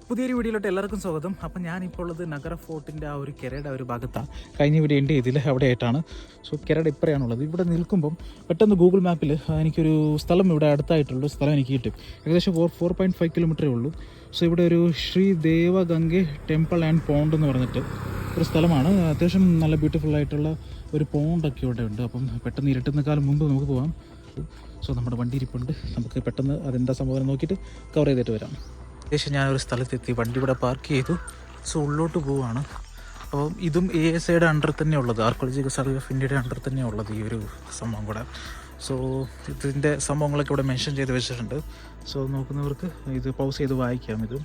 പുതിയൊരു വീഡിയോയിലോട്ട് എല്ലാവർക്കും സ്വാഗതം. അപ്പം ഞാനിപ്പോൾ ഉള്ളത് നഗര ഫോർട്ടിൻ്റെ ആ ഒരു കെരയുടെ ഒരു ഭാഗത്താണ്. കഴിഞ്ഞ വീഡിയോ എൻ്റെ ഇതിൽ അവിടെ ആയിട്ടാണ്. സോ കെരയുടെ ഇപ്പറയാണുള്ളത്. ഇവിടെ നിൽക്കുമ്പം പെട്ടെന്ന് ഗൂഗിൾ മാപ്പിൽ എനിക്കൊരു സ്ഥലം ഇവിടെ അടുത്തായിട്ടുള്ള സ്ഥലം എനിക്ക് കിട്ടും. ഏകദേശം 4.5 കിലോമീറ്ററേ ഉള്ളൂ. സോ ഇവിടെ ഒരു ശ്രീ ദേവഗംഗെ ടെമ്പിൾ ആൻഡ് പോണ്ട് എന്ന് പറഞ്ഞിട്ട് ഒരു സ്ഥലമാണ്. അത്യാവശ്യം നല്ല ബ്യൂട്ടിഫുൾ ആയിട്ടുള്ള ഒരു പോണ്ടൊക്കെ ഇവിടെ ഉണ്ട്. അപ്പം പെട്ടെന്ന് ഇരുട്ടുന്നേക്കാളും മുമ്പ് നമുക്ക് പോകാം. സോ നമ്മുടെ വണ്ടി ഇരിപ്പുണ്ട്. നമുക്ക് പെട്ടെന്ന് അതെന്താ സംഭവം നോക്കിയിട്ട് കവർ ചെയ്തിട്ട് വരാം. ഏകദേശം ഞാനൊരു സ്ഥലത്തെത്തി, വണ്ടി ഇവിടെ പാർക്ക് ചെയ്തു. സോ ഉള്ളോട്ട് പോവുകയാണ്. അപ്പം ഇതും ASIയുടെ അണ്ടർ തന്നെ ഉള്ളത്, ആർക്കോളജിക്കൽ സർവേ ഓഫ് ഇന്ത്യയുടെ അണ്ടർ തന്നെ ഉള്ളത് ഈ ഒരു സംഭവം കൂടെ. സോ ഇതിൻ്റെ സംഭവങ്ങളൊക്കെ ഇവിടെ മെൻഷൻ ചെയ്ത് വെച്ചിട്ടുണ്ട്. സോ നോക്കുന്നവർക്ക് ഇത് പൗസ് ചെയ്ത് വായിക്കാം. ഇതും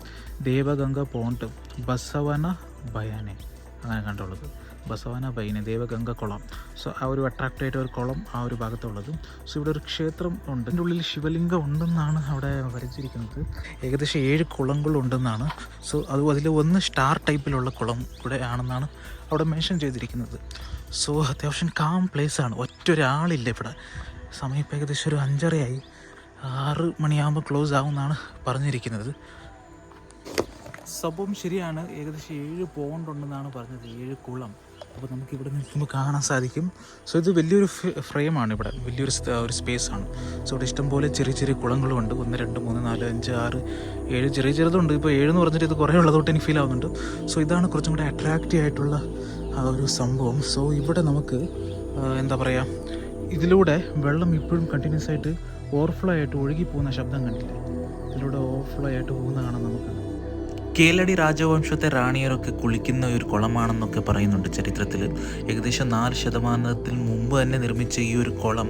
ദേവഗംഗ പോണ്ട് ബസവന ബയാനെ അങ്ങനെ കണ്ടുള്ളത്. ബസവന ബൈനെ ദേവഗംഗ കുളം. സോ ആ ഒരു അട്രാക്റ്റീവായിട്ട് ഒരു കുളം ആ ഒരു ഭാഗത്തുള്ളത്. സോ ഇവിടെ ഒരു ക്ഷേത്രം ഉണ്ട്. അതിൻ്റെ ഉള്ളിൽ ശിവലിംഗം ഉണ്ടെന്നാണ് അവിടെ വരച്ചിരിക്കുന്നത്. ഏകദേശം 7 കുളങ്ങളുണ്ടെന്നാണ്. സോ അതിൽ ഒന്ന് സ്റ്റാർ ടൈപ്പിലുള്ള കുളം കൂടെ ആണെന്നാണ് അവിടെ മെൻഷൻ ചെയ്തിരിക്കുന്നത്. സോ അത്യാവശ്യം കാം പ്ലേസാണ്. ഒറ്റൊരാളില്ല ഇവിടെ. സമയം ഇപ്പോൾ ഏകദേശം ഒരു 5:30 6 മണിയാകുമ്പോൾ ക്ലോസ് ആകുമെന്നാണ് പറഞ്ഞിരിക്കുന്നത്. സംഭവം ശരിയാണ്. ഏകദേശം 7 പോണ്ടുണ്ടെന്നാണ് പറഞ്ഞത്, 7 കുളം. അപ്പോൾ നമുക്ക് ഇവിടെ നിൽക്കുമ്പോൾ കാണാൻ സാധിക്കും. സോ ഇത് വലിയൊരു ഫ്രെയിമാണ്. ഇവിടെ വലിയൊരു ഒരു സ്പേസാണ്. സോ ഇവിടെ ഇഷ്ടംപോലെ ചെറിയ ചെറിയ കുളങ്ങളുമുണ്ട്. 1 2 3 4 5 6 7 ചെറിയ ചെറുതുണ്ട്. ഇപ്പോൾ 7 എന്ന് പറഞ്ഞിട്ട് ഇത് കുറേ ഉള്ളതുകൊണ്ട് എനിക്ക് ഫീൽ ആവുന്നുണ്ട്. സോ ഇതാണ് കുറച്ചും കൂടെ അട്രാക്റ്റീവ് ആയിട്ടുള്ള ആ ഒരു സംഭവം. സോ ഇവിടെ നമുക്ക് എന്താ പറയുക, ഇതിലൂടെ വെള്ളം ഇപ്പോഴും കണ്ടിന്യൂസ് ആയിട്ട് ഓവർഫ്ലോ ആയിട്ട് ഒഴുകി പോകുന്ന ശബ്ദം കണ്ടില്ലേ? ഇതിലൂടെ ഓവർഫ്ലോ ആയിട്ട് പോകുന്ന കാണാം നമുക്ക്. കേലടി രാജവംശത്തെ റാണിയരൊക്കെ കുളിക്കുന്ന ഒരു കുളമാണെന്നൊക്കെ പറയുന്നുണ്ട് ചരിത്രത്തിൽ. ഏകദേശം 4% മുമ്പ് തന്നെ നിർമ്മിച്ച ഈ ഒരു കുളം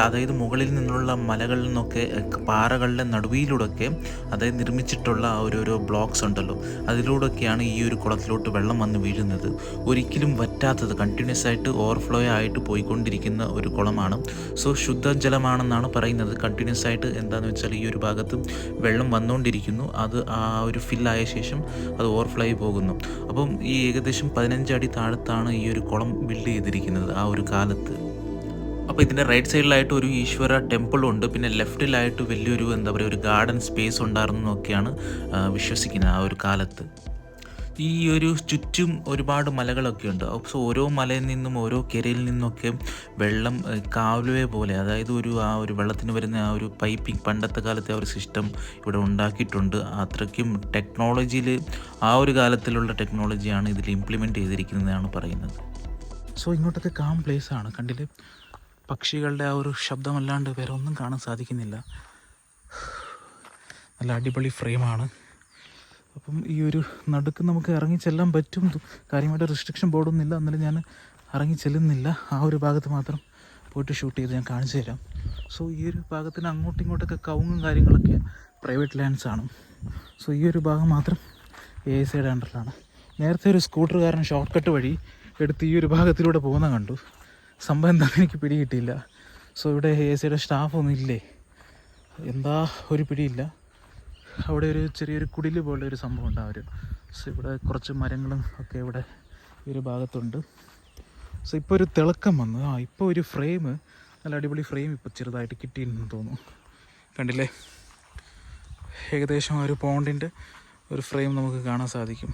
അതായത് മുകളിൽ നിന്നുള്ള മലകളിൽ നിന്നൊക്കെ പാറകളുടെ നടുവിലൂടെയൊക്കെ അതായത് നിർമ്മിച്ചിട്ടുള്ള ഓരോരോ ബ്ലോക്സ് ഉണ്ടല്ലോ, അതിലൂടെയൊക്കെയാണ് ഈ ഒരു കുളത്തിലോട്ട് വെള്ളം വന്ന് വീഴുന്നത്. ഒരിക്കലും വറ്റാത്തത്, കണ്ടിന്യൂസ് ആയിട്ട് ഓവർഫ്ലോ ആയിട്ട് പോയിക്കൊണ്ടിരിക്കുന്ന ഒരു കുളമാണ്. സോ ശുദ്ധജലമാണെന്നാണ് പറയുന്നത്. കണ്ടിന്യൂസ് ആയിട്ട് എന്താണെന്ന് വെച്ചാൽ ഈ ഒരു ഭാഗത്ത് വെള്ളം വന്നുകൊണ്ടിരിക്കുന്നു. അത് ആ ഒരു ഫില്ലായ ശേഷം അത് ഓവർഫ്ലോ ആയി പോകുന്നു. അപ്പം ഈ ഏകദേശം 15 അടി താഴത്താണ് ഈ ഒരു കുളം ബിൽഡ് ചെയ്തിരിക്കുന്നത് ആ ഒരു കാലത്ത്. അപ്പോൾ ഇതിൻ്റെ റൈറ്റ് സൈഡിലായിട്ട് ഒരു ഈശ്വര ടെമ്പിളുണ്ട്. പിന്നെ ലെഫ്റ്റിലായിട്ട് വലിയൊരു എന്താ പറയുക ഒരു ഗാർഡൻ സ്പേസ് ഉണ്ടായിരുന്നു എന്നൊക്കെയാണ് വിശ്വസിക്കുന്നത് ആ ഒരു കാലത്ത്. ഈ ഒരു ചുറ്റും ഒരുപാട് മലകളൊക്കെ ഉണ്ട്. സോ ഓരോ മലയിൽ നിന്നും ഓരോ കരയിൽ നിന്നൊക്കെ വെള്ളം കാലുവേ പോലെ, അതായത് ആ ഒരു വെള്ളത്തിന് വരുന്ന ആ ഒരു പൈപ്പിംഗ്, പണ്ടത്തെ കാലത്തെ ആ ഒരു സിസ്റ്റം ഇവിടെ ഉണ്ടാക്കിയിട്ടുണ്ട്. അത്രയ്ക്കും ടെക്നോളജിയിൽ ആ ഒരു കാലത്തിലുള്ള ടെക്നോളജിയാണ് ഇതിൽ ഇംപ്ലിമെൻറ്റ് ചെയ്തിരിക്കുന്നതാണ് പറയുന്നത്. സോ ഇങ്ങോട്ടൊക്കെ കാം പ്ലേസാണ്. കണ്ടില്ലേ, പക്ഷികളുടെ ആ ഒരു ശബ്ദമല്ലാണ്ട് വേറെ ഒന്നും കാണാൻ സാധിക്കുന്നില്ല. നല്ല അടിപൊളി ഫ്രെയിമാണ്. അപ്പം ഈ ഒരു നടുക്ക് നമുക്ക് ഇറങ്ങി ചെല്ലാൻ പറ്റും. കാര്യമായിട്ട് റെസ്ട്രിക്ഷൻ ബോർഡൊന്നുമില്ല. എന്നാലും ഞാൻ ഇറങ്ങി ചെല്ലുന്നില്ല. ആ ഒരു ഭാഗത്ത് മാത്രം പോയിട്ട് ഷൂട്ട് ചെയ്ത് ഞാൻ കാണിച്ചു തരാം. സോ ഈ ഒരു ഭാഗത്തിന് അങ്ങോട്ടും ഇങ്ങോട്ടൊക്കെ കവുങ്ങും കാര്യങ്ങളൊക്കെ പ്രൈവറ്റ് ലാൻഡ്സാണ്. സോ ഈ ഒരു ഭാഗം മാത്രം ASIയുടെ അണ്ടറിലാണ്. നേരത്തെ ഒരു സ്കൂട്ടറുകാരൻ ഷോർട്ട് കട്ട് വഴി എടുത്ത് ഈ ഒരു ഭാഗത്തിലൂടെ പോകുന്ന കണ്ടു. സംഭവം എന്താണെന്ന് എനിക്ക് പിടികിട്ടിയില്ല. സോ ഇവിടെ ASIയുടെ സ്റ്റാഫൊന്നും ഇല്ലേ, എന്താ ഒരു പിടിയില്ല. അവിടെ ഒരു ചെറിയൊരു കുടില് പോലെ ഒരു സംഭവം ഉണ്ട്. സോ ഇവിടെ കുറച്ച് മരങ്ങളും ഒക്കെ ഇവിടെ ഈ ഒരു ഭാഗത്തുണ്ട്. സോ ഇപ്പോൾ ഒരു തിളക്കം വന്നു. ഇപ്പോൾ ഒരു ഫ്രെയിം, നല്ല അടിപൊളി ഫ്രെയിം ഇപ്പോൾ ചെറുതായിട്ട് കിട്ടിയെന്ന് തോന്നുന്നു. കണ്ടില്ലേ, ഏകദേശം ഒരു പോണ്ടിൻ്റെ ഒരു ഫ്രെയിം നമുക്ക് കാണാൻ സാധിക്കും.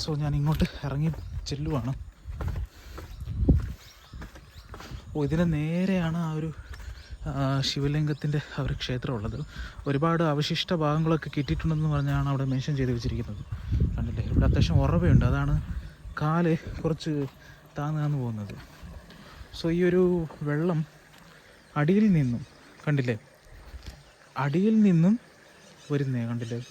സോ ഞാൻ ഇങ്ങോട്ട് ഇറങ്ങി ചെല്ലുവാണ്. ഇതിന് നേരെയാണ് ആ ഒരു ശിവലിംഗത്തിൻ്റെ ആ ഒരു ക്ഷേത്രം ഉള്ളത്. ഒരുപാട് അവശിഷ്ട ഭാഗങ്ങളൊക്കെ കിട്ടിയിട്ടുണ്ടെന്ന് പറഞ്ഞാണ് അവിടെ മെൻഷൻ ചെയ്ത് വെച്ചിരിക്കുന്നത്. കണ്ടില്ലേ, ഇവിടെ അത്യാവശ്യം ഉറവയുണ്ട്. അതാണ് കാല് കുറച്ച് താന്നു പോകുന്നത്. സോ ഈ ഒരു വെള്ളം അടിയിൽ നിന്നും കണ്ടില്ലേ, അടിയിൽ നിന്നും വരുന്നേ കണ്ടില്ലേ.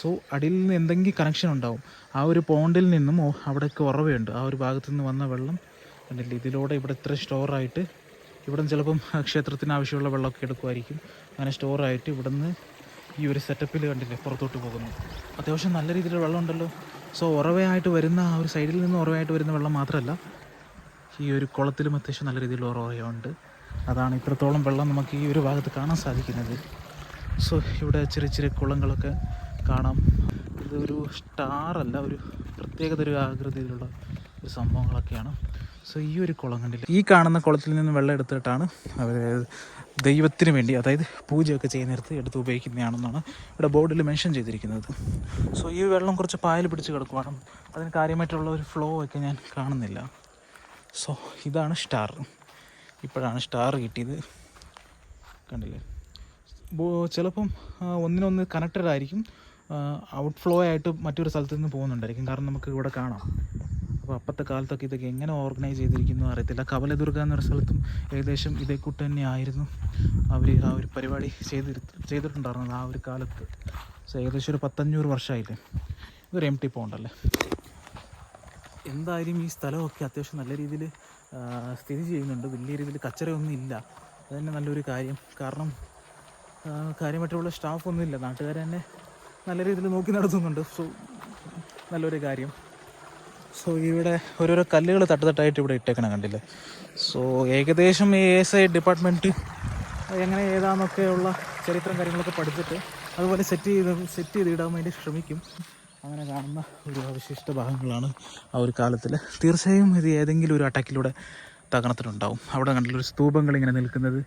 സോ അടിയിൽ നിന്ന് എന്തെങ്കിലും കണക്ഷൻ ഉണ്ടാവും. ആ ഒരു പോണ്ടിൽ നിന്നും അവിടേക്ക് ഉറവയുണ്ട്. ആ ഒരു ഭാഗത്തു നിന്ന് വന്ന വെള്ളം കണ്ടില്ലേ, ഇതിലൂടെ ഇവിടെ ഇത്ര സ്റ്റോറായിട്ട്, ഇവിടെ നിന്ന് ചിലപ്പം ക്ഷേത്രത്തിന് ആവശ്യമുള്ള വെള്ളമൊക്കെ എടുക്കുമായിരിക്കും. അങ്ങനെ സ്റ്റോറായിട്ട് ഇവിടെ നിന്ന് ഈ ഒരു സെറ്റപ്പിൽ കണ്ടില്ലേ പുറത്തോട്ട് പോകുന്നു. അത്യാവശ്യം നല്ല രീതിയിൽ വെള്ളം ഉണ്ടല്ലോ. സോ ഉറവയായിട്ട് വരുന്ന ആ ഒരു സൈഡിൽ നിന്ന് ഉറവയായിട്ട് വരുന്ന വെള്ളം മാത്രമല്ല, ഈ ഒരു കുളത്തിലും അത്യാവശ്യം നല്ല രീതിയിൽ ഉറവയുണ്ട്. അതാണ് ഇത്രത്തോളം വെള്ളം നമുക്ക് ഈ ഒരു ഭാഗത്ത് കാണാൻ സാധിക്കുന്നത്. സോ ഇവിടെ ചെറിയ ചെറിയ കുളങ്ങളൊക്കെ കാണാം. ഇതൊരു സ്റ്റാറല്ല, ഒരു പ്രത്യേകത ഒരു ആകൃതിയിലുള്ള ഒരു സംഭവങ്ങളൊക്കെയാണ്. സോ ഈ ഒരു കുളം കണ്ടില്ല, ഈ കാണുന്ന കുളത്തിൽ നിന്ന് വെള്ളം എടുത്തിട്ടാണ് അവർ ദൈവത്തിന് വേണ്ടി, അതായത് പൂജയൊക്കെ ചെയ്യുന്നിടത്ത് എടുത്ത് ഉപയോഗിക്കുന്നതാണെന്നാണ് ഇവിടെ ബോർഡിൽ മെൻഷൻ ചെയ്തിരിക്കുന്നത്. സോ ഈ വെള്ളം കുറച്ച് പായൽ പിടിച്ച് കിടക്കുവാണ്, അതിന് കാര്യമായിട്ടുള്ള ഒരു ഫ്ലോ ഒക്കെ ഞാൻ കാണുന്നില്ല. സോ ഇതാണ് സ്റ്റാർ. ഇപ്പോഴാണ് സ്റ്റാർ കിട്ടിയത്, കണ്ടില്ലേ. ചിലപ്പം ഒന്നിനൊന്ന് കണക്റ്റഡ് ആയിരിക്കും, ഔട്ട് ഫ്ലോ ആയിട്ട് മറ്റൊരു സ്ഥലത്ത് നിന്ന് പോകുന്നുണ്ടായിരിക്കും. കാരണം നമുക്ക് ഇവിടെ കാണാം. അപ്പോൾ അപ്പോഴത്തെ കാലത്തൊക്കെ ഇതൊക്കെ എങ്ങനെ ഓർഗനൈസ് ചെയ്തിരിക്കുന്നു അറിയത്തില്ല. കവലദുർഗ എന്നൊരു സ്ഥലത്തും ഏകദേശം ഇതേ കൂട്ട് തന്നെ ആയിരുന്നു അവർ ആ ഒരു പരിപാടി ചെയ്തിട്ടുണ്ടായിരുന്നത് ആ ഒരു കാലത്ത്. സോ ഏകദേശം ഒരു 100-500 വർഷമായില്ലേ. ഇതൊരു എംപ്റ്റി പോണ്ടല്ലേ. എന്തായാലും ഈ സ്ഥലമൊക്കെ അത്യാവശ്യം നല്ല രീതിയിൽ സ്ഥിതി ചെയ്യുന്നുണ്ട്. വലിയ രീതിയിൽ കച്ചറയൊന്നും ഇല്ല, അതുതന്നെ നല്ലൊരു കാര്യം. കാരണം കാര്യമായിട്ടുള്ള സ്റ്റാഫൊന്നും ഇല്ല, നാട്ടുകാർ തന്നെ നല്ല രീതിയിൽ നോക്കി നടത്തുന്നുണ്ട്. സോ നല്ലൊരു കാര്യം. സോ ഇവിടെ ഓരോരോ കല്ലുകൾ തട്ടുതട്ടായിട്ട് ഇവിടെ ഇട്ടേക്കണം, കണ്ടില്ലേ. സോ ഏകദേശം ഈ ASI ഡിപ്പാർട്ട്മെൻറ്റ് എങ്ങനെ ഏതാണെന്നൊക്കെയുള്ള ചരിത്രം കാര്യങ്ങളൊക്കെ പഠിച്ചിട്ട് അതുപോലെ സെറ്റ് ചെയ്ത് ഇടാൻ വേണ്ടി ശ്രമിക്കും. അങ്ങനെ കാണുന്ന ഒരു അവശിഷ്ട ഭാഗങ്ങളാണ് ആ ഒരു കാലത്തിൽ. തീർച്ചയായും ഇത് ഏതെങ്കിലും ഒരു അറ്റാക്കിലൂടെ തകർത്തിട്ടുണ്ടാവും. അവിടെ കണ്ടില്ല ഒരു സ്തൂപങ്ങൾ ഇങ്ങനെ നിൽക്കുന്നത്.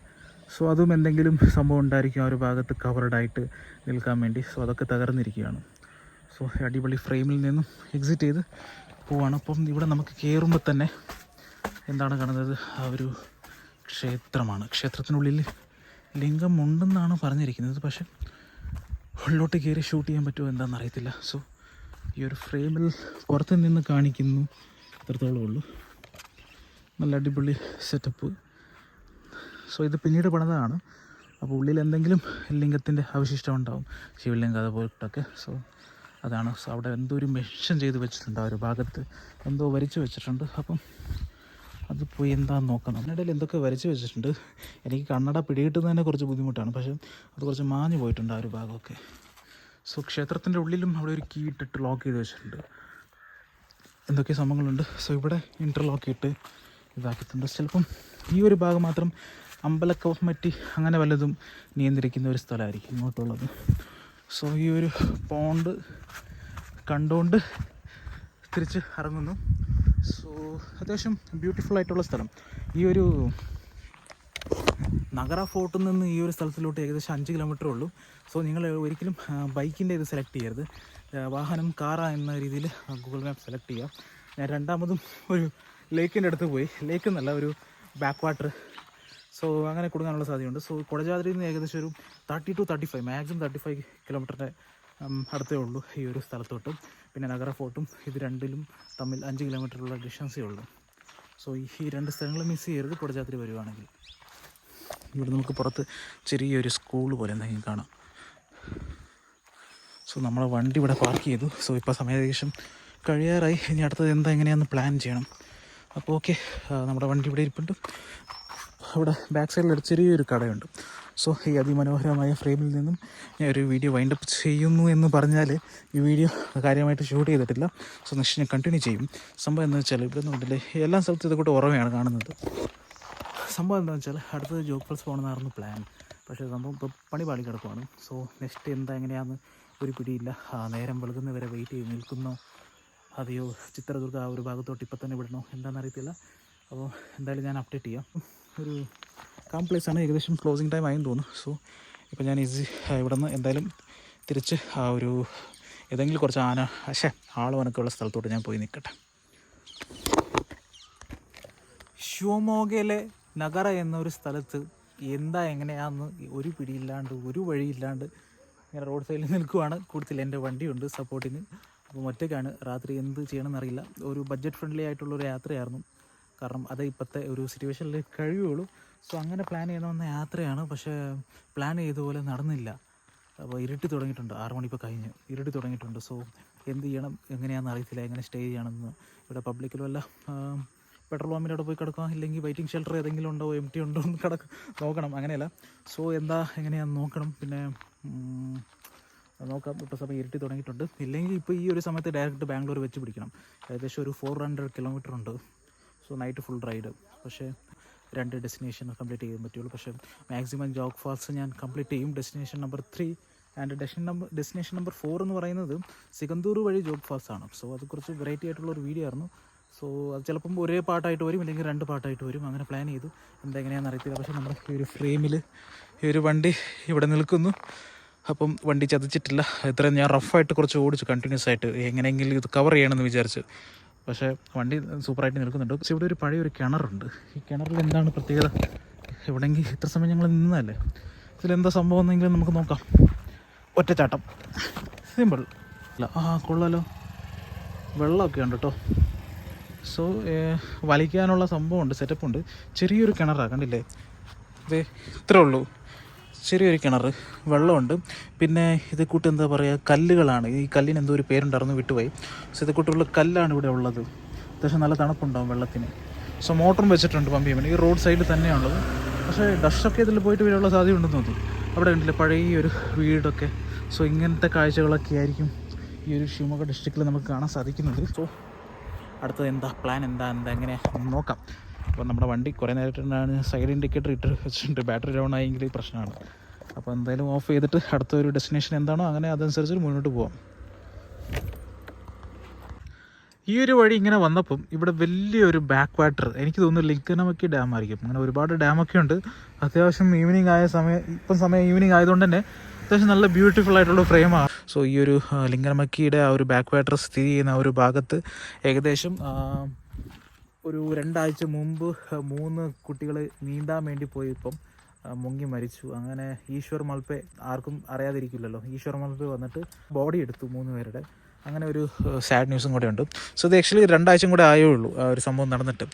സോ അതും എന്തെങ്കിലും സംഭവം ഉണ്ടായിരിക്കും ആ ഒരു ഭാഗത്ത് കവർഡായിട്ട് നിൽക്കാൻ വേണ്ടി. സോ അതൊക്കെ തകർന്നിരിക്കുകയാണ്. സോ അടിപൊളി ഫ്രെയിമിൽ നിന്നും എക്സിറ്റ് ചെയ്ത് പോവാണ്. അപ്പം ഇവിടെ നമുക്ക് കയറുമ്പോൾ തന്നെ എന്താണ് കാണുന്നത്, ആ ഒരു ക്ഷേത്രമാണ്. ക്ഷേത്രത്തിനുള്ളിൽ ലിംഗം ഉണ്ടെന്നാണ് പറഞ്ഞിരിക്കുന്നത്, പക്ഷേ ഉള്ളിലോട്ട് കയറി ഷൂട്ട് ചെയ്യാൻ പറ്റുമോ എന്താണെന്ന് അറിയത്തില്ല. സോ ഈ ഒരു ഫ്രെയിമിൽ പുറത്ത് നിന്ന് കാണിക്കുന്നു, അത്രത്തോളം ഉള്ളൂ. നല്ല അടിപൊളി സെറ്റപ്പ്. സോ ഇത് പിന്നീട് പണിതാണ്. അപ്പോൾ ഉള്ളിൽ എന്തെങ്കിലും ലിംഗത്തിൻ്റെ അവശിഷ്ടം ഉണ്ടാവും, ശിവലിംഗം അതുപോലൊക്കെ. സോ അതാണ്. സോ അവിടെ എന്തോ ഒരു മെൻഷൻ ചെയ്ത് വെച്ചിട്ടുണ്ട്, ആ ഒരു ഭാഗത്ത് എന്തോ വരച്ച് വെച്ചിട്ടുണ്ട്. അപ്പം അത് പോയി എന്താണെന്ന് നോക്കാം. കന്നഡയിൽ എന്തൊക്കെ വരച്ച് വെച്ചിട്ടുണ്ട്. എനിക്ക് കന്നഡ പിടികിട്ടുന്നതിനെ കുറച്ച് ബുദ്ധിമുട്ടാണ്, പക്ഷേ അത് കുറച്ച് മാഞ്ഞു പോയിട്ടുണ്ട് ആ ഒരു ഭാഗമൊക്കെ. സോ ക്ഷേത്രത്തിൻ്റെ ഉള്ളിലും അവിടെ ഒരു കീ ഇട്ടിട്ട് ലോക്ക് ചെയ്ത് വെച്ചിട്ടുണ്ട്. എന്തൊക്കെ സംഭവങ്ങളുണ്ട്. സോ ഇവിടെ ഇൻ്റർലോക്ക് ഇട്ട് ഇതാക്കിയിട്ടുണ്ട്. ചിലപ്പം ഈ ഒരു ഭാഗം മാത്രം അമ്പല കമ്മിറ്റി അങ്ങനെ വല്ലതും നിയന്ത്രിക്കുന്ന ഒരു സ്ഥലമായിരിക്കും ഇങ്ങോട്ടുള്ളത്. സോ ഈ ഒരു പോണ്ട് കണ്ടുകൊണ്ട് തിരിച്ച് ഇറങ്ങുന്നു. സോ അത്യാവശ്യം ബ്യൂട്ടിഫുൾ ആയിട്ടുള്ള സ്ഥലം. ഈ ഒരു നഗര ഫോർട്ടിൽ നിന്ന് ഈ ഒരു സ്ഥലത്തിലോട്ട് ഏകദേശം 5 കിലോമീറ്റർ ഉള്ളൂ. സോ നിങ്ങൾ ഒരിക്കലും ബൈക്കിൻ്റെ ഇത് സെലക്ട് ചെയ്യരുത്, വാഹനം കാറാ എന്ന രീതിയിൽ ഗൂഗിൾ മാപ്പ് സെലക്ട് ചെയ്യുക. ഞാൻ രണ്ടാമതും ഒരു ലേക്കിൻ്റെ അടുത്ത് പോയി, ലേക്ക് എന്നല്ല, ഒരു ബാക്ക് വാട്ടർ. സോ അങ്ങനെ കൊടുക്കാനുള്ള സാധ്യതയുണ്ട്. സോ കൊടജാദ്രിയിൽ നിന്ന് ഏകദേശം ഒരു 30 to 35 മാക്സിമം 35 കിലോമീറ്ററിൻ്റെ അടുത്തേ ഉള്ളൂ ഈ ഒരു സ്ഥലത്തോട്ട്. പിന്നെ നഗര ഫോർട്ടും ഇത് രണ്ടിലും തമ്മിൽ 5 കിലോമീറ്ററുള്ള ഡിസ്റ്റൻസേ ഉള്ളൂ. സോ ഈ 2 സ്ഥലങ്ങൾ മിസ് ചെയ്യരുത് കൊടജാദ്രി വരുവാണെങ്കിൽ. ഇവിടെ നമുക്ക് പുറത്ത് ചെറിയൊരു സ്കൂൾ പോലെ എന്തെങ്കിലും കാണാം. സോ നമ്മളെ വണ്ടി ഇവിടെ പാർക്ക് ചെയ്തു. സോ ഇപ്പോൾ സമയം ഏകദേശം കഴിയാറായി. ഇനി അടുത്തത് എങ്ങനെയാണെന്ന് പ്ലാൻ ചെയ്യണം. അപ്പോൾ ഓക്കെ, നമ്മുടെ വണ്ടി ഇവിടെ ഇരിപ്പുണ്ട്. അവിടെ ബാക്ക് സൈഡിലൊരു ചെറിയൊരു കടയുണ്ട്. സോ ഈ അതിമനോഹരമായ ഫ്രെയിമിൽ നിന്നും ഞാൻ ഒരു വീഡിയോ വൈൻഡപ്പ് ചെയ്യുന്നു എന്ന് പറഞ്ഞാൽ ഈ വീഡിയോ കാര്യമായിട്ട് ഷൂട്ട് ചെയ്തിട്ടില്ല. സോ നെക്സ്റ്റ് ഞാൻ കണ്ടിന്യൂ ചെയ്യും. സംഭവം എന്താണെന്ന് വെച്ചാൽ ഇവിടെ നിന്നില്ലേ എല്ലാ സ്ഥലത്തും ഇതൊക്കെ ഓർമ്മയാണ് കാണുന്നത്. സംഭവം എന്താണെന്ന് വെച്ചാൽ അടുത്തത് ജോഗ് ഫാൾസ് പോകണമെന്നായിരുന്നു പ്ലാൻ. പക്ഷേ സംഭവം ഇപ്പോൾ പണി പാളി കിടക്കുവാണ്. സോ നെക്സ്റ്റ് എങ്ങനെയാണെന്ന് ഒരു പിടിയില്ല. നേരം വെളുക്കുന്നവരെ വെയിറ്റ് ചെയ്ത് നിൽക്കുന്നോ അതെയോ ചിത്രദുർഗ ആ ഒരു ഭാഗത്തോട്ട് ഇപ്പം തന്നെ വിടണോ എന്താണെന്ന് അറിയത്തില്ല. അപ്പോൾ എന്തായാലും ഞാൻ അപ്ഡേറ്റ് ചെയ്യാം. ഒരു കാം പ്ലേസാണ്, ഏകദേശം ക്ലോസിങ് ടൈം ആയെന്ന് തോന്നുന്നു. സോ ഇപ്പോൾ ഞാൻ ഇവിടെ നിന്ന് എന്തായാലും തിരിച്ച് ആ ഒരു ഏതെങ്കിലും കുറച്ച് ആളുവനൊക്കെയുള്ള സ്ഥലത്തോട്ട് ഞാൻ പോയി നിൽക്കട്ടെ. ഷിവമോഗയിലെ നഗര എന്നൊരു സ്ഥലത്ത് എങ്ങനെയാണെന്ന് ഒരു പിടിയില്ലാണ്ട് ഒരു വഴിയില്ലാണ്ട് ഇങ്ങനെ റോഡ് സൈഡിൽ നിൽക്കുവാണ്. കൂടുതൽ എൻ്റെ വണ്ടിയുണ്ട് സപ്പോർട്ടിന്. അപ്പോൾ ഒറ്റയ്ക്കാണ്, രാത്രി എന്ത് ചെയ്യണമെന്നറിയില്ല. ഒരു ബഡ്ജറ്റ് ഫ്രണ്ട്ലി ആയിട്ടുള്ളൊരു യാത്രയായിരുന്നു, കാരണം അത് ഇപ്പോഴത്തെ ഒരു സിറ്റുവേഷനിൽ കഴിയുള്ളൂ. സോ അങ്ങനെ പ്ലാൻ ചെയ്യണമെന്ന യാത്രയാണ്, പക്ഷേ പ്ലാൻ ചെയ്തതുപോലെ നടന്നില്ല. അപ്പോൾ ഇരുട്ടി തുടങ്ങിയിട്ടുണ്ട്, 6 മണി ഇപ്പോൾ കഴിഞ്ഞ് ഇരുട്ടി തുടങ്ങിയിട്ടുണ്ട്. സോ എന്ത് ചെയ്യണം എങ്ങനെയാണെന്ന് അറിയത്തില്ല, എങ്ങനെ സ്റ്റേ ചെയ്യണമെന്ന്. ഇവിടെ പബ്ലിക്കിലും അല്ല പെട്രോൾ പമ്പിൻ്റെ അവിടെ പോയി കിടക്കാം, ഇല്ലെങ്കിൽ വെയിറ്റിംഗ് ഷെൽട്ടർ ഏതെങ്കിലും ഉണ്ടോ എംറ്റി ഉണ്ടോ എന്ന് നോക്കണം. അങ്ങനെയല്ല, സോ എങ്ങനെയാണെന്ന് നോക്കണം. പിന്നെ നോക്കാം. ഇപ്പോൾ സമയം ഇരുട്ടി തുടങ്ങിയിട്ടുണ്ട്. ഇല്ലെങ്കിൽ ഇപ്പോൾ ഈ ഒരു സമയത്ത് ഡയറക്റ്റ് ബാംഗ്ലൂർ വെച്ച് പിടിക്കണം. ഏകദേശം ഒരു 400 കിലോമീറ്റർ ഉണ്ട്. So night full ride. പക്ഷേ 2 ഡെസ്റ്റിനേഷൻ കംപ്ലീറ്റ് ചെയ്യാൻ പറ്റുള്ളൂ. പക്ഷേ മാക്സിമം ജോഗ് ഫാൾസ് ഞാൻ കംപ്ലീറ്റ് ചെയ്യും. Destination number 3 and destination number 4 എന്ന് പറയുന്നത് സിഗന്തൂർ വഴി ജോഗ് ഫാൾസ് ആണ്. സോ അത് കുറച്ച് വെറൈറ്റി ആയിട്ടുള്ളൊരു വീഡിയോ ആയിരുന്നു. സോ സോ അത് ചിലപ്പം ഒരേ പാട്ടായിട്ട് വരും, അല്ലെങ്കിൽ 2 പാട്ടായിട്ട് വരും. അങ്ങനെ പ്ലാൻ ചെയ്തു. എന്തെങ്ങനെയാണെന്ന് അറിയത്തില്ല. പക്ഷേ നമ്മുടെ ഈ ഒരു ഫ്രെയിമിൽ ഈ ഒരു വണ്ടി ഇവിടെ നിൽക്കുന്നു. അപ്പം വണ്ടി ചതിച്ചിട്ടില്ല. ഇത്രയും ഞാൻ റഫായിട്ട് കുറച്ച് ഓടിച്ചു കണ്ടിന്യൂസ് ആയിട്ട്, എങ്ങനെയെങ്കിലും ഇത് കവർ ചെയ്യണമെന്ന് വിചാരിച്ച്. പക്ഷേ വണ്ടി സൂപ്പറായിട്ട് നിൽക്കുന്നുണ്ട്. പക്ഷേ ഇവിടെ ഒരു പഴയൊരു കിണറുണ്ട്. ഈ കിണറിൽ എന്താണ് പ്രത്യേകത? എവിടെയെങ്കിൽ ഇത്ര സമയം ഞങ്ങൾ നിന്നതല്ലേ, ഇതിലെന്താ സംഭവം എന്നെങ്കിലും നമുക്ക് നോക്കാം. ഒറ്റച്ചാട്ടം, സിമ്പിൾ. അല്ല കൊള്ളാലോ, വെള്ളമൊക്കെ ഉണ്ട് കേട്ടോ. സോ വലിക്കാനുള്ള സംഭവമുണ്ട്, സെറ്റപ്പുണ്ട്. ചെറിയൊരു കിണറാണ്, കണ്ടില്ലേ? ഇത് ഇത്രേ ഉള്ളൂ, ചെറിയൊരു കിണർ, വെള്ളമുണ്ട്. പിന്നെ ഇത് കൂട്ട് എന്താ പറയുക, കല്ലുകളാണ്. ഈ കല്ലിന് എന്തോ ഒരു പേരുണ്ടായിരുന്നു, വിട്ടുപോയി. സോ ഇത് കൂട്ടുള്ള കല്ലാണ് ഇവിടെ ഉള്ളത്. അത്യാവശ്യം നല്ല തണുപ്പുണ്ടാവും വെള്ളത്തിന്. സോ മോട്ടറും വെച്ചിട്ടുണ്ട് പമ്പ് ചെയ്യാൻ. ഈ റോഡ് സൈഡിൽ തന്നെയാണുള്ളത്. പക്ഷേ ഡസ്റ്റൊക്കെ ഇതിൽ പോയിട്ട് വരെയുള്ള സാധ്യത ഉണ്ടെന്ന് തോന്നുന്നു. അവിടെ ഉണ്ടല്ലേ പഴയ ഒരു വീടൊക്കെ. സോ ഇങ്ങനത്തെ കാഴ്ചകളൊക്കെ ആയിരിക്കും ഈ ഒരു ഷിവമോഗ ഡിസ്ട്രിക്റ്റിൽ നമുക്ക് കാണാൻ സാധിക്കുന്നത്. സോ അടുത്തത് എന്താ പ്ലാൻ, എന്താ എങ്ങനെ നോക്കാം. അപ്പോൾ നമ്മുടെ വണ്ടി കുറേ നേരമായിട്ടാണ് സൈഡ് ഇൻഡിക്കേറ്റർ ഇട്ട് വെച്ചിട്ടുണ്ട്. ബാറ്ററി ഡൗൺ ആയെങ്കിൽ പ്രശ്നമാണ്. അപ്പോൾ എന്തായാലും ഓഫ് ചെയ്തിട്ട് അടുത്തൊരു ഡെസ്റ്റിനേഷൻ എന്താണോ അങ്ങനെ അതനുസരിച്ച് മുന്നോട്ട് പോകാം. ഈ ഒരു വഴി ഇങ്ങനെ വന്നപ്പം ഇവിടെ വലിയൊരു ബാക്ക് വാട്ടർ, എനിക്ക് തോന്നുന്നു ലിങ്കനമക്കി ഡാം ആയിരിക്കും. അങ്ങനെ ഒരുപാട് ഡാമൊക്കെ ഉണ്ട്. അത്യാവശ്യം ഈവനിങ് ആയ സമയം ഈവനിങ് ആയതുകൊണ്ട് തന്നെ അത്യാവശ്യം നല്ല ബ്യൂട്ടിഫുൾ ആയിട്ടുള്ള ഫ്രെയിമാണ്. സോ ഈ ഒരു ലിങ്കനമക്കിയുടെ ആ ഒരു ബാക്ക് വാട്ടർ സ്ഥിതി ചെയ്യുന്ന ഒരു ഭാഗത്ത് ഏകദേശം ഒരു 2 ആഴ്ച മുമ്പ് 3 കുട്ടികൾ നീന്താൻ വേണ്ടി പോയി ഇപ്പം മുങ്ങി മരിച്ചു. അങ്ങനെ ഈശ്വർ മൽപെ, ആർക്കും അറിയാതിരിക്കില്ലല്ലോ, ഈശ്വർ മൽപെ വന്നിട്ട് ബോഡി എടുത്തു 3 പേരുടെ. അങ്ങനെ ഒരു സാഡ് ന്യൂസും കൂടെ ഉണ്ട്. സോ ഇത് ആക്ച്വലി 2 ആഴ്ചയും കൂടെ ആയേ ഉള്ളൂ ആ ഒരു സംഭവം നടന്നിട്ട്.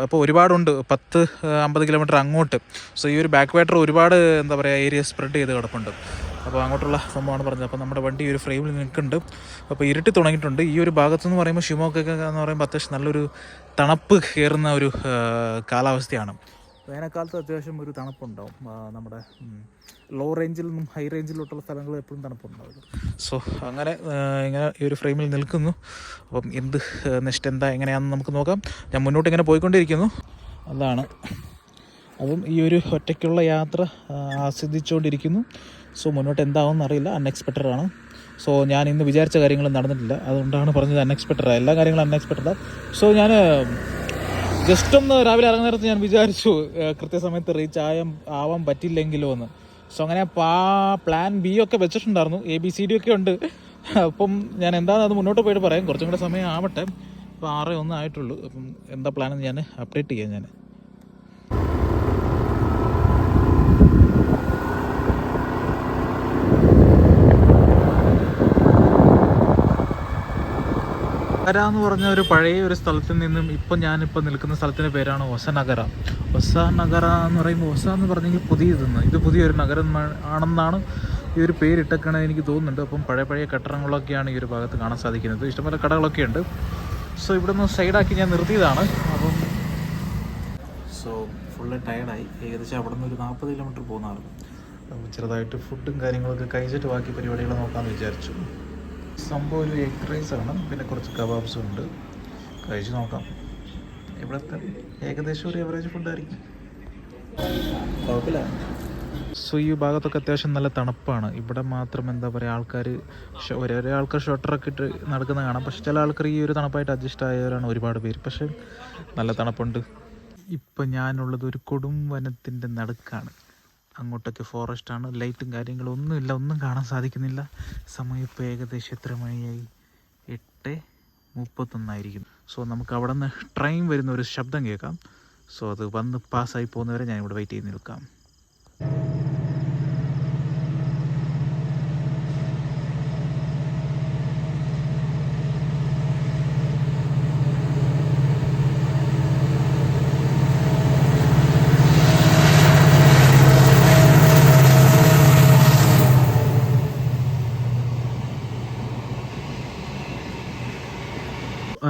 അപ്പോൾ ഒരുപാടുണ്ട്, 10-50 കിലോമീറ്റർ അങ്ങോട്ട്. സോ ഈ ഒരു ബാക്ക് വാട്ടർ ഒരുപാട് എന്താ പറയുക ഏരിയ സ്പ്രെഡ് ചെയ്ത് കിടപ്പുണ്ട്. അപ്പോൾ അങ്ങോട്ടുള്ള സംഭവമാണ് പറഞ്ഞത്. അപ്പോൾ നമ്മുടെ വണ്ടി ഒരു ഫ്രെയിമിൽ നിൽക്കുന്നുണ്ട്. അപ്പോൾ ഇരുട്ടി തുടങ്ങിയിട്ടുണ്ട്. ഈ ഒരു ഭാഗത്തെന്ന് പറയുമ്പോൾ ഷിവമോഗയൊക്കെ എന്ന് പറയുമ്പോൾ അത്യാവശ്യം നല്ലൊരു തണുപ്പ് കയറുന്ന ഒരു കാലാവസ്ഥയാണ്. വേനൽക്കാലത്ത് അത്യാവശ്യം ഒരു തണുപ്പുണ്ടാവും. നമ്മുടെ ലോ റേഞ്ചിൽ നിന്നും ഹൈ റേഞ്ചിലോട്ടുള്ള സ്ഥലങ്ങൾ എപ്പോഴും തണുപ്പുണ്ടാവും. സോ അങ്ങനെ ഇങ്ങനെ ഈ ഒരു ഫ്രെയിമിൽ നിൽക്കുന്നു. അപ്പം നെക്സ്റ്റ് എന്താ എങ്ങനെയാണെന്ന് നമുക്ക് നോക്കാം. ഞാൻ മുന്നോട്ട് ഇങ്ങനെ പോയിക്കൊണ്ടിരിക്കുന്നു. അതാണ്, അതും ഈ ഒരു ഒറ്റയ്ക്കുള്ള യാത്ര ആസ്വദിച്ചുകൊണ്ടിരിക്കുന്നു. സോ മുന്നോട്ട് എന്താവുമെന്ന് അറിയില്ല, അൺഎക്സ്പെക്റ്റഡ് ആണ്. സോ ഞാൻ ഇന്ന് വിചാരിച്ച കാര്യങ്ങൾ നടന്നിട്ടില്ല, അതുകൊണ്ടാണ് പറഞ്ഞത് അൺഎക്സ്പെക്റ്റഡാണ്. എല്ലാ കാര്യങ്ങളും അൺഎക്സ്പെക്റ്റഡാണ്. സോ ഞാൻ ജസ്റ്റ് ഒന്ന് രാവിലെ ഇറങ്ങുന്ന നേരത്ത് ഞാൻ വിചാരിച്ചു കൃത്യസമയത്ത് റീച്ച് ആവാൻ പറ്റില്ലെങ്കിലോ എന്ന്. സോ അങ്ങനെ പ്ലാൻ ബി ഒക്കെ വെച്ചിട്ടുണ്ടായിരുന്നു, ABCD ഒക്കെ ഉണ്ട്. അപ്പം ഞാൻ എന്താണെന്ന് അത് മുന്നോട്ട് പോയിട്ട് പറയാം, കുറച്ചും കൂടെ സമയം ആവട്ടെ. ഇപ്പോൾ 6:01 ആയിട്ടുള്ളൂ. അപ്പം എന്താ പ്ലാനെന്ന് ഞാൻ അപ്ഡേറ്റ് ചെയ്യാം. ഞാൻ നഗര എന്ന് പറഞ്ഞ ഒരു പഴയ ഒരു സ്ഥലത്ത് നിന്നും ഞാനിപ്പോൾ നിൽക്കുന്ന സ്ഥലത്തിൻ്റെ പേരാണ് ഒസനഗര. ഒസനഗര എന്ന് പറയുമ്പോൾ ഒസ എന്ന് പറഞ്ഞെങ്കിൽ പുതിയതെന്ന്, ഇത് പുതിയൊരു നഗരം ആണെന്നാണ് ഈ ഒരു പേരിട്ടൊക്കെയാണ് എനിക്ക് തോന്നുന്നുണ്ട്. അപ്പം പഴയ കെട്ടിടങ്ങളൊക്കെയാണ് ഈ ഒരു ഭാഗത്ത് കാണാൻ സാധിക്കുന്നത്. ഇഷ്ടംപോലെ കടകളൊക്കെ ഉണ്ട്. സോ ഇവിടെ നിന്ന് സൈഡാക്കി ഞാൻ നിർത്തിയതാണ്. അപ്പം സോ ഫുള്ള് ടയർഡായി. ഏകദേശം അവിടെ നിന്ന് ഒരു 40 കിലോമീറ്റർ പോകുന്നതായിരുന്നു. അപ്പം ചെറുതായിട്ട് ഫുഡും കാര്യങ്ങളൊക്കെ കഴിച്ചിട്ട് ബാക്കി പരിപാടികൾ നോക്കാമെന്ന് വിചാരിച്ചു. സംഭവം ഒരു എഗ് റൈസാണ്, പിന്നെ കുറച്ച് കബാബ്സും ഉണ്ട്. കഴിച്ച് നോക്കാം. ഇവിടുത്തെ ഏകദേശം ഒരു എവറേജ് ഫുഡായിരിക്കും, കുഴപ്പമില്ല. സോ ഈ ഭാഗത്തൊക്കെ അത്യാവശ്യം നല്ല തണുപ്പാണ്. ഇവിടെ മാത്രം എന്താ പറയുക, ഓരോ ആൾക്കാർ ഷർട്ടറൊക്കെ ഇട്ട് നടക്കുന്ന കാണാം. പക്ഷേ ചില ആൾക്കാർ ഈ ഒരു തണുപ്പായിട്ട് അഡ്ജസ്റ്റ് ആയവരാണ് ഒരുപാട് പേര്. പക്ഷേ നല്ല തണുപ്പുണ്ട്. ഇപ്പം ഞാനുള്ളത് ഒരു കൊടും വനത്തിൻ്റെ നടുക്കാണ്. അങ്ങോട്ടൊക്കെ ഫോറസ്റ്റാണ്. ലൈറ്റും കാര്യങ്ങളും ഒന്നുമില്ല, ഒന്നും കാണാൻ സാധിക്കുന്നില്ല. സമയം ഇപ്പോൾ ഏകദേശം എത്ര മണിയായി? 8:31 സോ നമുക്ക് അവിടെ നിന്ന് ട്രെയിൻ വരുന്ന ഒരു ശബ്ദം കേൾക്കാം. സോ അത് വന്ന് പാസ്സായി പോകുന്നവരെ ഞാൻ ഇവിടെ വെയിറ്റ് ചെയ്ത് നിൽക്കാം.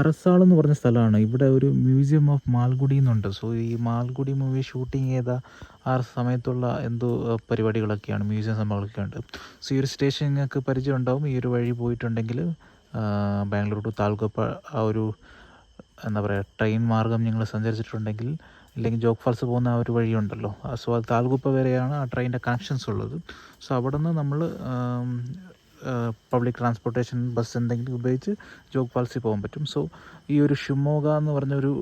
അറസാൾ എന്ന് പറഞ്ഞ സ്ഥലമാണ്. ഇവിടെ ഒരു മ്യൂസിയം ഓഫ് മാൽഗുഡി എന്നുണ്ട്. സോ ഈ മാൽഗുഡി മൂവി ഷൂട്ടിങ് ചെയ്ത ആ സമയത്തുള്ള എന്തോ പരിപാടികളൊക്കെയാണ്, മ്യൂസിയം സംഭവങ്ങളൊക്കെ ഉണ്ട്. സോ ഈ ഒരു സ്റ്റേഷൻ നിങ്ങൾക്ക് പരിചയം ഉണ്ടാവും. ഈ ഒരു വഴി പോയിട്ടുണ്ടെങ്കിൽ ബാംഗ്ലൂർ ടു താൽഗോപ്പ ആ ഒരു എന്താ പറയുക ട്രെയിൻ മാർഗം നിങ്ങൾ സഞ്ചരിച്ചിട്ടുണ്ടെങ്കിൽ, ഇല്ലെങ്കിൽ ജോഗ് ഫാൾസ് പോകുന്ന ആ ഒരു വഴിയുണ്ടല്ലോ. സോ അത് താൽഗുപ്പ വരെയാണ് ആ ട്രെയിനിൻ്റെ കണക്ഷൻസ് ഉള്ളത്. സോ അവിടെ നിന്ന് നമ്മൾ പബ്ലിക് ട്രാൻസ്പോർട്ടേഷൻ ബസ് എന്തെങ്കിലും ഉപയോഗിച്ച് ജോഗ് ഫാൾസിൽ പോകാൻ പറ്റും. സോ ഈ ഒരു ഷിമോഗ എന്ന് പറഞ്ഞൊരു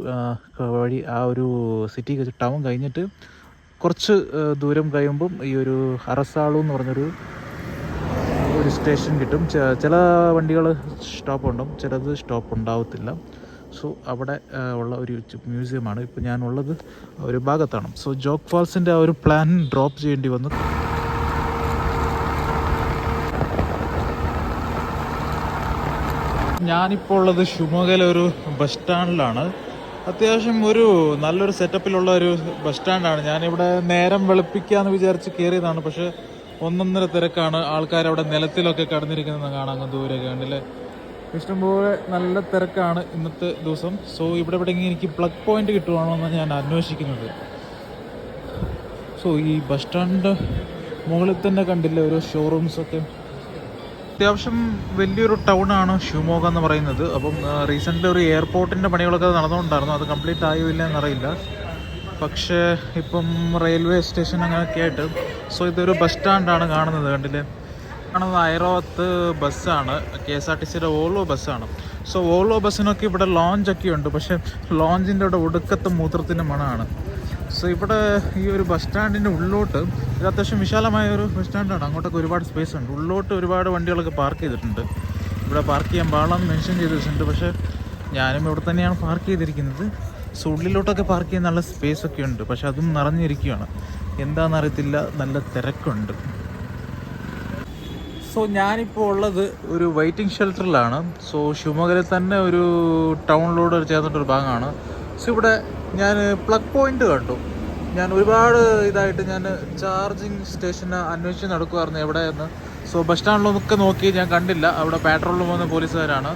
വഴി ആ ഒരു സിറ്റി ടൗൺ കഴിഞ്ഞിട്ട് കുറച്ച് ദൂരം കഴിയുമ്പം ഈ ഒരു അറസാളു എന്ന് പറഞ്ഞൊരു സ്റ്റേഷൻ കിട്ടും. ചില വണ്ടികൾ സ്റ്റോപ്പ് ഉണ്ടാവും, ചിലത് സ്റ്റോപ്പ് ഉണ്ടാവത്തില്ല. സോ അവിടെ ഉള്ള ഒരു മ്യൂസിയമാണ് ഇപ്പോൾ ഞാനുള്ളത് ഒരു ഭാഗത്താണ്. സോ ജോഗ് ഫാൾസിൻ്റെ ആ ഒരു പ്ലാൻ ഡ്രോപ്പ് ചെയ്യേണ്ടി വന്നു. ഞാനിപ്പോൾ ഉള്ളത് ഷിമോഗയിലെ ഒരു ബസ് സ്റ്റാൻഡിലാണ്. അത്യാവശ്യം ഒരു നല്ലൊരു സെറ്റപ്പിലുള്ള ഒരു ബസ് സ്റ്റാൻഡാണ്. ഞാനിവിടെ നേരം വെളുപ്പിക്കാമെന്ന് വിചാരിച്ച് കയറിയതാണ്. പക്ഷേ ഒന്നൊന്നര തിരക്കാണ്. ആൾക്കാർ അവിടെ നിലത്തിലൊക്കെ കടന്നിരിക്കുന്നത് കാണാൻ ദൂരെയൊക്കെ കണ്ടില്ലേ. ഇഷ്ടംപോലെ നല്ല തിരക്കാണ് ഇന്നത്തെ ദിവസം. സോ ഇവിടെ എവിടെയെങ്കിലും എനിക്ക് പ്ലഗ് പോയിന്റ് കിട്ടുവാണോ എന്നാണ് ഞാൻ അന്വേഷിക്കുന്നത്. സോ ഈ ബസ് സ്റ്റാൻഡിൻ്റെ മുകളിൽ തന്നെ കണ്ടില്ലേ ഓരോ ഷോറൂംസൊക്കെ. അത്യാവശ്യം വലിയൊരു ടൗണാണ് ഷിമോഗ എന്ന് പറയുന്നത്. അപ്പം റീസെൻ്റ്ലി ഒരു എയർപോർട്ടിൻ്റെ പണികളൊക്കെ നടന്നുകൊണ്ടായിരുന്നു. അത് കംപ്ലീറ്റ് ആയോ ഇല്ല എന്നറിയില്ല. പക്ഷേ ഇപ്പം റെയിൽവേ സ്റ്റേഷൻ അങ്ങനെയൊക്കെ ആയിട്ട്. സോ ഇതൊരു ബസ് സ്റ്റാൻഡാണ് കാണുന്നത്, കണ്ടില്ലേ. കാണുന്നത് ഐറോത്ത് ബസ്സാണ്, KSRTCയുടെ വോൾവോ ബസ്സാണ്. സോ വോൾവോ ബസ്സിനൊക്കെ ഇവിടെ ലോഞ്ചൊക്കെ ഉണ്ട്. പക്ഷേ ലോഞ്ചിൻ്റെ ഇവിടെ ഒടുക്കത്തെ മൂത്രത്തിൻ്റെ മണമാണ്. സോ ഇവിടെ ഈ ഒരു ബസ് സ്റ്റാൻഡിൻ്റെ ഉള്ളോട്ട്, ഇത് അത്യാവശ്യം വിശാലമായ ഒരു ബസ് സ്റ്റാൻഡാണ്. അങ്ങോട്ടൊക്കെ ഒരുപാട് സ്പേസ് ഉണ്ട്. ഉള്ളോട്ട് ഒരുപാട് വണ്ടികളൊക്കെ പാർക്ക് ചെയ്തിട്ടുണ്ട്. ഇവിടെ പാർക്ക് ചെയ്യാൻ പാടില്ലെന്ന് മെൻഷൻ ചെയ്ത് വെച്ചിട്ടുണ്ട്. പക്ഷേ ഞാനും ഇവിടെ തന്നെയാണ് പാർക്ക് ചെയ്തിരിക്കുന്നത്. സോ ഉള്ളിലോട്ടൊക്കെ പാർക്ക് ചെയ്യാൻ നല്ല സ്പേസ് ഒക്കെ ഉണ്ട്. പക്ഷെ അതും നിറഞ്ഞിരിക്കുകയാണ്. എന്താണെന്നറിയത്തില്ല, നല്ല തിരക്കുണ്ട്. സോ ഞാനിപ്പോൾ ഉള്ളത് ഒരു വെയിറ്റിംഗ് ഷെൽട്ടറിലാണ്. സോ ഷിമോഗയിൽ തന്നെ ഒരു ടൗണിലൂടെ ചേർന്നിട്ടൊരു ഭാഗമാണ്. സോ ഇവിടെ ഞാൻ പ്ലഗ് പോയിന്റ് കണ്ടു. ഞാൻ ഒരുപാട് ഇതായിട്ട് ഞാൻ ചാർജിങ് സ്റ്റേഷന് അന്വേഷിച്ച് നടക്കുമായിരുന്നു എവിടെയെന്ന്. സോ ബസ് സ്റ്റാൻഡിലൊക്കെ നോക്കി, ഞാൻ കണ്ടില്ല. അവിടെ പെട്രോളിൽ പോകുന്ന പോലീസുകാരാണ്.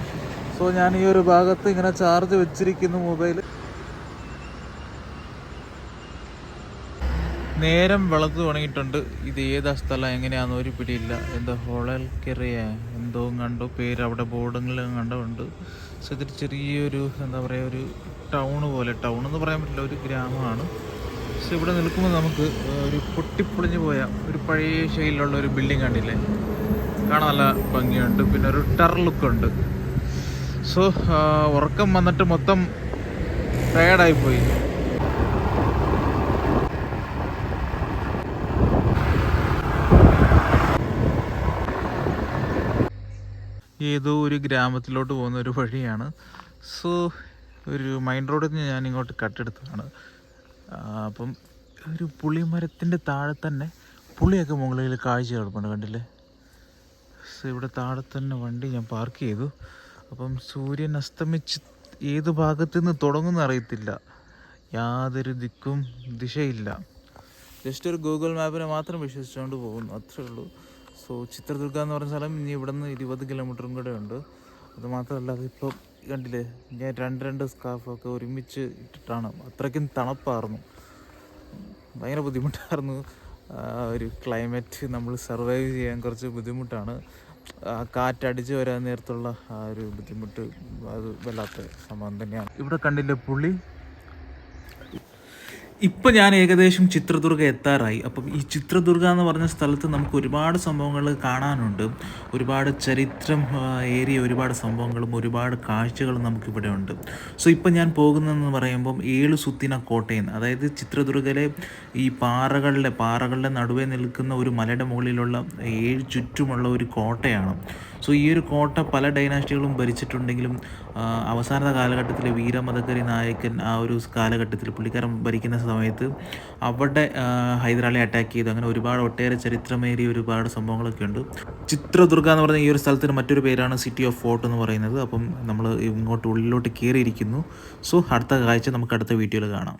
സോ ഞാൻ ഈ ഒരു ഭാഗത്ത് ഇങ്ങനെ ചാർജ് വെച്ചിരിക്കുന്നു മൊബൈൽ. നേരം വെളുത്ത് തുടങ്ങിയിട്ടുണ്ട്. ഇത് ഏതാ സ്ഥലം എങ്ങനെയാണെന്ന് ഒരു പിടിയില്ല. എന്തോ ഹോളൽക്കെറിയ എന്തോ കണ്ടോ പേര് അവിടെ ബോർഡുകളിലും കണ്ടുണ്ട്. സോ ഇതൊരു ചെറിയൊരു എന്താ പറയുക, ഒരു ടൗണ് പോലെ, ടൗൺ എന്ന് പറയാൻ പറ്റില്ല, ഒരു ഗ്രാമമാണ്. സോ ഇവിടെ നിൽക്കുമ്പോൾ നമുക്ക് ഒരു പൊട്ടിപ്പൊളിഞ്ഞു പോയ ഒരു പഴയ ശൈലിയിലുള്ള ഒരു ബിൽഡിംഗ് കണ്ടില്ലേ, കാണാൻ നല്ല ഭംഗിയുണ്ട്. പിന്നെ ഒരു ടെറർ ലുക്കുണ്ട്. സോ ഉറക്കം വന്നിട്ട് മൊത്തം ടയേർഡായിപ്പോയി. ഏതോ ഒരു ഗ്രാമത്തിലോട്ട് പോകുന്ന ഒരു വഴിയാണ്. സോ ഒരു മൈൻ റോഡിൽ നിന്ന് ഞാൻ ഇങ്ങോട്ട് കട്ടെടുത്തതാണ്. അപ്പം ഒരു പുളിമരത്തിൻ്റെ താഴെ തന്നെ പുളിയൊക്കെ മുകളിൽ കാഴ്ച കിടപ്പുണ്ട്, കണ്ടില്ലേ. സോ ഇവിടെ താഴെ തന്നെ വണ്ടി ഞാൻ പാർക്ക് ചെയ്തു. അപ്പം സൂര്യൻ അസ്തമിച്ച് ഏത് ഭാഗത്തു നിന്ന് തുടങ്ങുമെന്ന് അറിയത്തില്ല. യാതൊരു ദിശയില്ല. ജസ്റ്റ് ഒരു ഗൂഗിൾ മാപ്പിനെ മാത്രം വിശ്വസിച്ചുകൊണ്ട് പോകുന്നു, അത്രേ ഉള്ളൂ. സോ ചിത്രദുർഗ എന്ന് പറഞ്ഞ സ്ഥലം ഇനി ഇവിടെ നിന്ന് 20 കിലോമീറ്ററും കൂടെ ഉണ്ട്. അതുമാത്രമല്ല, അതിപ്പോൾ കണ്ടില്ലേ, ഞാൻ രണ്ട് സ്കാർഫൊക്കെ ഒരുമിച്ച് ഇട്ടിട്ടാണ്. അത്രയ്ക്കും തണുപ്പായിരുന്നു, ഭയങ്കര ബുദ്ധിമുട്ടായിരുന്നു. ഒരു ക്ലൈമറ്റ് നമ്മൾ സർവൈവ് ചെയ്യാൻ കുറച്ച് ബുദ്ധിമുട്ടാണ്. കാറ്റടിച്ച് വരാൻ നേരത്തുള്ള ആ ഒരു ബുദ്ധിമുട്ട്, അത് വല്ലാത്ത സംഭവം തന്നെയാണ്. ഇവിടെ കണ്ടില്ലേ പുള്ളി. ഇപ്പം ഞാൻ ഏകദേശം ചിത്രദുർഗ എത്താറായി. അപ്പം ഈ ചിത്രദുർഗ എന്ന് പറഞ്ഞ സ്ഥലത്ത് നമുക്ക് ഒരുപാട് സംഭവങ്ങൾ കാണാനുണ്ട്. ഒരുപാട് ചരിത്രം ഏറിയ ഒരുപാട് സംഭവങ്ങളും ഒരുപാട് കാഴ്ചകളും നമുക്കിവിടെ ഉണ്ട്. സോ ഇപ്പം ഞാൻ പോകുന്നതെന്ന് പറയുമ്പം 7 സുത്തിന കോട്ടയം, അതായത് ചിത്രദുർഗയിലെ ഈ പാറകളുടെ നടുവേ നിൽക്കുന്ന ഒരു മലയുടെ മുകളിലുള്ള 7 ചുറ്റുമുള്ള ഒരു കോട്ടയാണ്. സോ ഈ ഒരു കോട്ട പല ഡൈനാസ്റ്റികളും ഭരിച്ചിട്ടുണ്ടെങ്കിലും അവസാന കാലഘട്ടത്തിൽ വീരമതകരി നായകൻ ആ ഒരു കാലഘട്ടത്തിൽ പുള്ളിക്കാരൻ ഭരിക്കുന്ന സമയത്ത് അവിടെ ഹൈദരാലി അറ്റാക്ക് ചെയ്തു. അങ്ങനെ ഒട്ടേറെ ചരിത്രമേറിയ ഒരുപാട് സംഭവങ്ങളൊക്കെ ഉണ്ട്. ചിത്രദുർഗ എന്ന് പറയുന്ന ഈ ഒരു സ്ഥലത്തിന് മറ്റൊരു പേരാണ് സിറ്റി ഓഫ് ഫോർട്ട് എന്ന് പറയുന്നത്. അപ്പം നമ്മൾ ഇങ്ങോട്ട് ഉള്ളിലോട്ട് കയറിയിരിക്കുന്നു. സോ അടുത്ത കാഴ്ച നമുക്ക് അടുത്ത വീഡിയോയിൽ കാണാം.